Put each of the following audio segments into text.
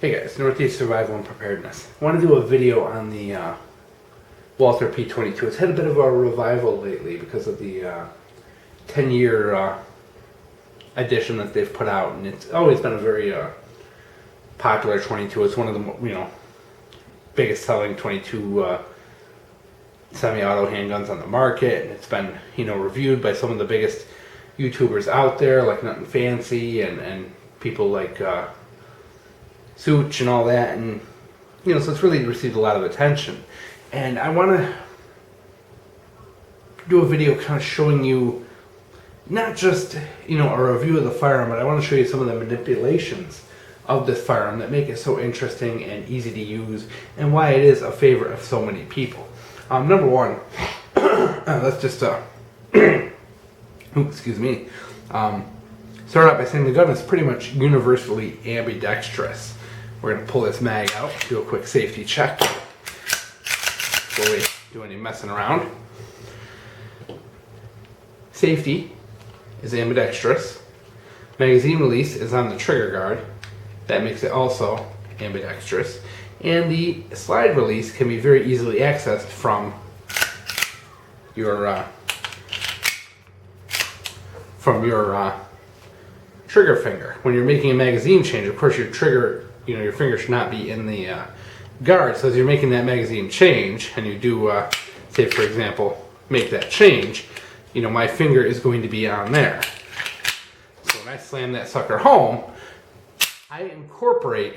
Hey guys, Northeast Survival and Preparedness. I want to do a video on the Walther P22. It's had a bit of a revival lately because of the 10-year edition that they've put out, and it's always been a very popular 22. It's one of the biggest selling 22 semi-auto handguns on the market, and it's been reviewed by some of the biggest YouTubers out there, like Nothing Fancy and people like Such and all that, and so it's really received a lot of attention. And I want to do a video kind of showing you not just a review of the firearm, but I want to show you some of the manipulations of this firearm that make it so interesting and easy to use, and why it is a favorite of so many people. Number one, let's just excuse me. Start out by saying the gun is pretty much universally ambidextrous. We're going to pull this mag out, do a quick safety check before we do any messing around. Safety is ambidextrous. Magazine release is on the trigger guard. That makes it also ambidextrous. And the slide release can be very easily accessed from your trigger finger. When you're making a magazine change, of course your trigger, your finger should not be in the guard. So as you're making that magazine change, and you do, say for example, make that change, my finger is going to be on there. So when I slam that sucker home, I incorporate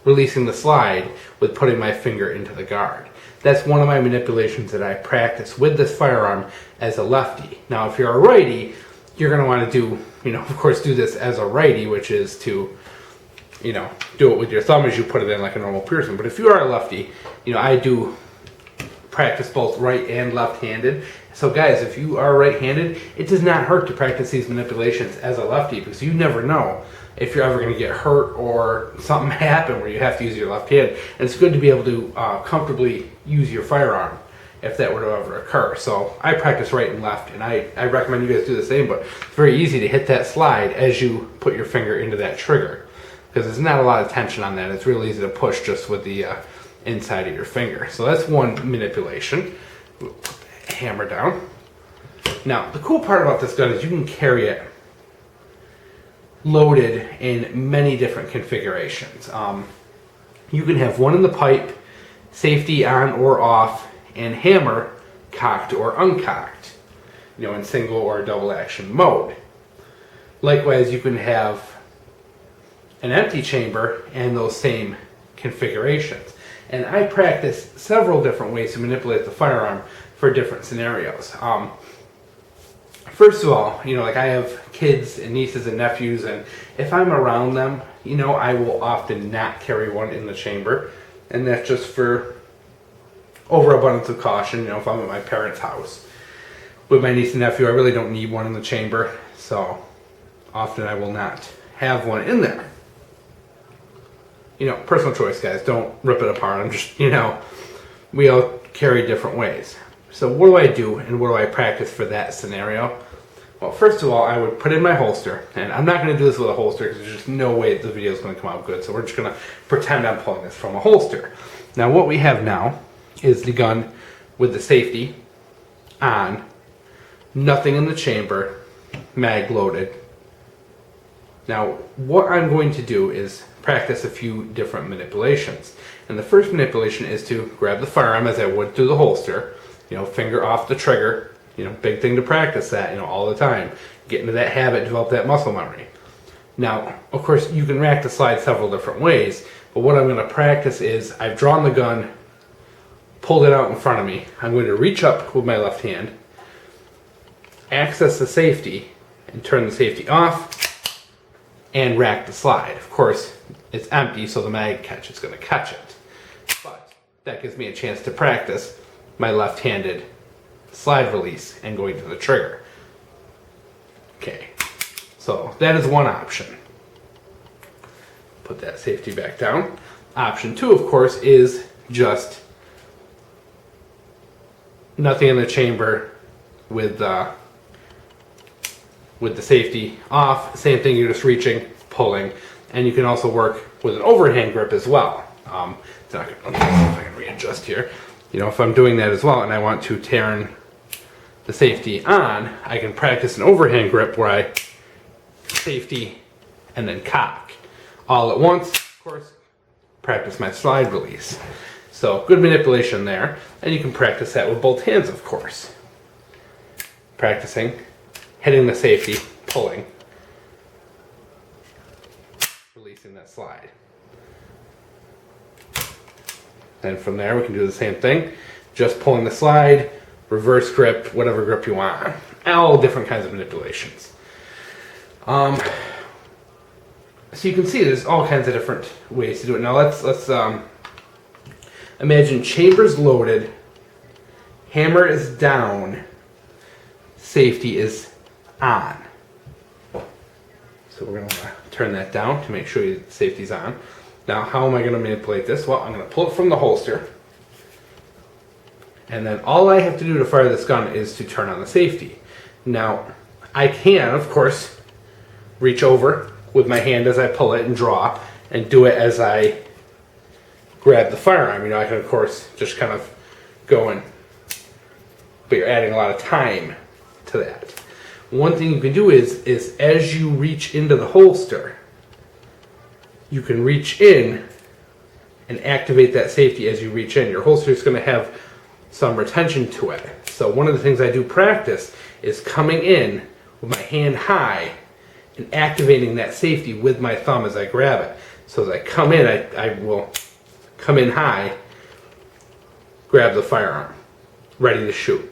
releasing the slide with putting my finger into the guard. That's one of my manipulations that I practice with this firearm as a lefty. Now if you're a righty, you're going to want to do, of course, do this as a righty, which is to, do it with your thumb as you put it in like a normal person. But if you are a lefty, I do practice both right and left-handed. So guys, if you are right-handed, it does not hurt to practice these manipulations as a lefty, because you never know if you're ever going to get hurt or something happen where you have to use your left hand. And it's good to be able to comfortably use your firearm if that were to ever occur. So I practice right and left, and I recommend you guys do the same, but it's very easy to hit that slide as you put your finger into that trigger, because there's not a lot of tension on that. It's really easy to push just with the inside of your finger. So that's one manipulation. Put the hammer down. Now the cool part about this gun is you can carry it loaded in many different configurations. You can have one in the pipe, safety on or off, and hammer cocked or uncocked, in single or double action mode. Likewise, you can have an empty chamber and those same configurations. And I practice several different ways to manipulate the firearm for different scenarios. First of all, like I have kids and nieces and nephews, and if I'm around them, I will often not carry one in the chamber, and that's just for overabundance of caution. If I'm at my parents' house with my niece and nephew, I really don't need one in the chamber, so often I will not have one in there. Personal choice, guys. Don't rip it apart. I'm just, we all carry different ways. So what do I do, and what do I practice for that scenario? Well, first of all, I would put in my holster, and I'm not going to do this with a holster because there's just no way the video is going to come out good, so we're just going to pretend I'm pulling this from a holster. Now what we have now is the gun with the safety on, nothing in the chamber, mag loaded. Now what I'm going to do is practice a few different manipulations. And the first manipulation is to grab the firearm as I would through the holster, finger off the trigger, big thing to practice that, all the time. Get into that habit, develop that muscle memory. Now, of course, you can rack the slide several different ways, but what I'm going to practice is I've drawn the gun, pulled it out in front of me. I'm going to reach up with my left hand, access the safety, and turn the safety off, and rack the slide. Of course, it's empty, so the mag catch is going to catch it. But that gives me a chance to practice my left-handed slide release and going to the trigger. Okay, so that is one option. Put that safety back down. Option two, of course, is just nothing in the chamber with the safety off. Same thing, you're just reaching, pulling, And you can also work with an overhand grip as well. It's not gonna, let's see if I can readjust here. You know, if I'm doing that as well and I want to turn the safety on, I can practice an overhand grip where I safety and then cock all at once. Of course, practice my slide release. So good manipulation there, and you can practice that with both hands, of course. Practicing hitting the safety, pulling, releasing that slide. Then from there we can do the same thing, just pulling the slide, reverse grip, whatever grip you want. All different kinds of manipulations. So you can see there's all kinds of different ways to do it. Now let's imagine chamber's loaded, hammer is down, safety is on. So we're going to turn that down to make sure the safety's on. Now how am I going to manipulate this? Well, I'm going to pull it from the holster. And then all I have to do to fire this gun is to turn on the safety. Now, I can, of course, reach over with my hand as I pull it and draw, and do it as I grab the firearm. You know, I can, of course, just kind of go in, but you're adding a lot of time to that. One thing you can do is as you reach into the holster, you can reach in and activate that safety as you reach in. Your holster is going to have some retention to it. So one of the things I do practice is coming in with my hand high and activating that safety with my thumb as I grab it. So as I come in, I will come in high, grab the firearm, ready to shoot.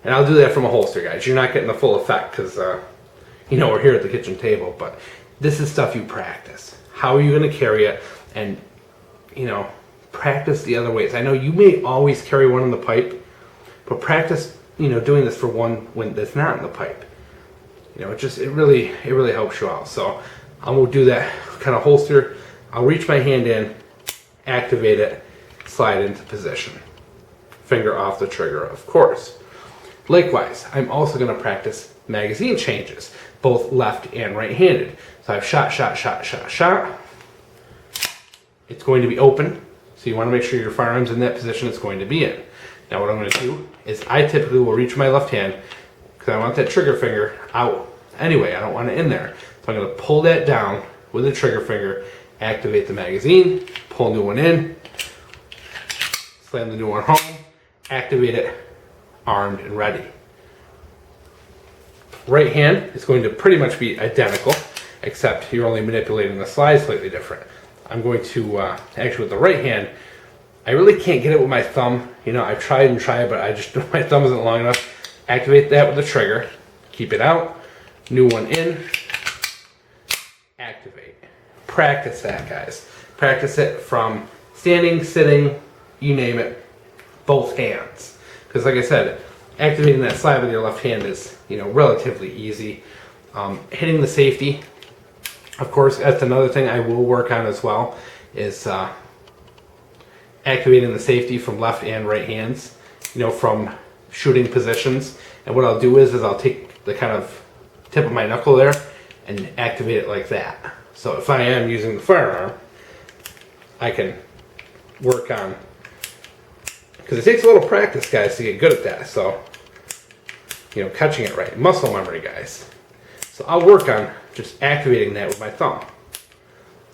And I'll do that from a holster, guys. You're not getting the full effect because, you know, we're here at the kitchen table, but this is stuff you practice. How are you going to carry it? And, you know, practice the other ways. I know you may always carry one in the pipe, but practice, you know, doing this for one when that's not in the pipe. You know, it really helps you out. So I will do that kind of holster. I'll reach my hand in, activate it, slide into position. Finger off the trigger, of course. Likewise, I'm also going to practice magazine changes, both left and right-handed. So I've shot. It's going to be open, so you want to make sure your firearm's in that position it's going to be in. Now what I'm going to do is I typically will reach my left hand because I want that trigger finger out anyway. I don't want it in there. So I'm going to pull that down with the trigger finger, activate the magazine, pull a new one in, slam the new one home, activate it, armed and ready. Right hand is going to pretty much be identical, except you're only manipulating the slide slightly different. I'm going to, actually with the right hand, I really can't get it with my thumb. You know, I've tried, but my thumb isn't long enough. Activate that with the trigger, keep it out, new one in, activate. Practice that, guys. Practice it from standing, sitting, you name it, both hands. Because like I said, activating that slide with your left hand is, you know, relatively easy. Hitting the safety, of course, that's another thing I will work on as well, is activating the safety from left and right hands, you know, from shooting positions. And what I'll do is I'll take the kind of tip of my knuckle there and activate it like that. So if I am using the firearm, I can work on, because it takes a little practice, guys, to get good at that. So, you know, catching it right, muscle memory, guys. So I'll work on just activating that with my thumb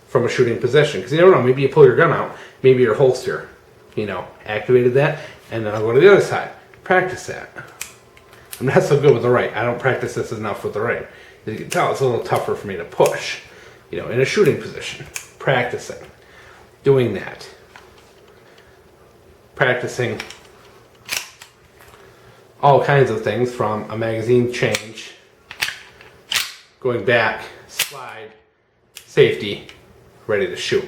from a shooting position. Because you never know, maybe you pull your gun out, maybe your holster, you know, activated that, and then I'll go to the other side. Practice that. I'm not so good with the right. I don't practice this enough with the right. As you can tell, it's a little tougher for me to push, you know, in a shooting position. Practicing, doing that. Practicing all kinds of things from a magazine change, going back, slide, safety, ready to shoot.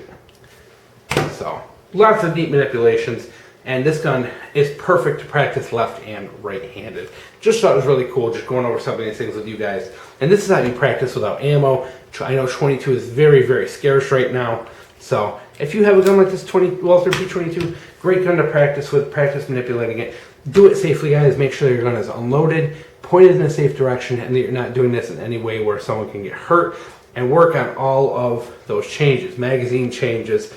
So lots of neat manipulations, and this gun is perfect to practice left and right-handed. Just thought it was really cool just going over some of these things with you guys. And this is how you practice without ammo. I know 22 is very, very scarce right now. So if you have a gun like this Walther P22, great gun to practice with, practice manipulating it. Do it safely, guys. Make sure your gun is unloaded, pointed in a safe direction, and that you're not doing this in any way where someone can get hurt. and work on all of those changes, magazine changes,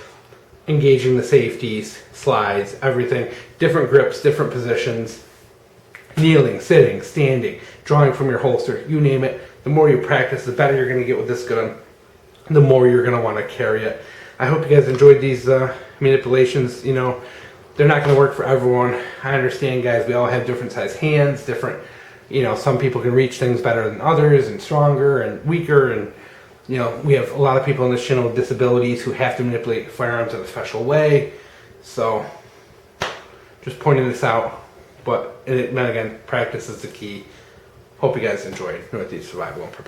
engaging the safeties, slides, everything, different grips, different positions, kneeling, sitting, standing, drawing from your holster, you name it. The more you practice, the better you're going to get with this gun, the more you're going to want to carry it. I hope you guys enjoyed these manipulations. You know, they're not going to work for everyone. I understand, guys, we all have different size hands, different, you know, some people can reach things better than others and stronger and weaker, and you know, we have a lot of people on this channel with disabilities who have to manipulate firearms in a special way. So, just pointing this out. But again, practice is the key. Hope you guys enjoyed Northeast Survival and Preparedness.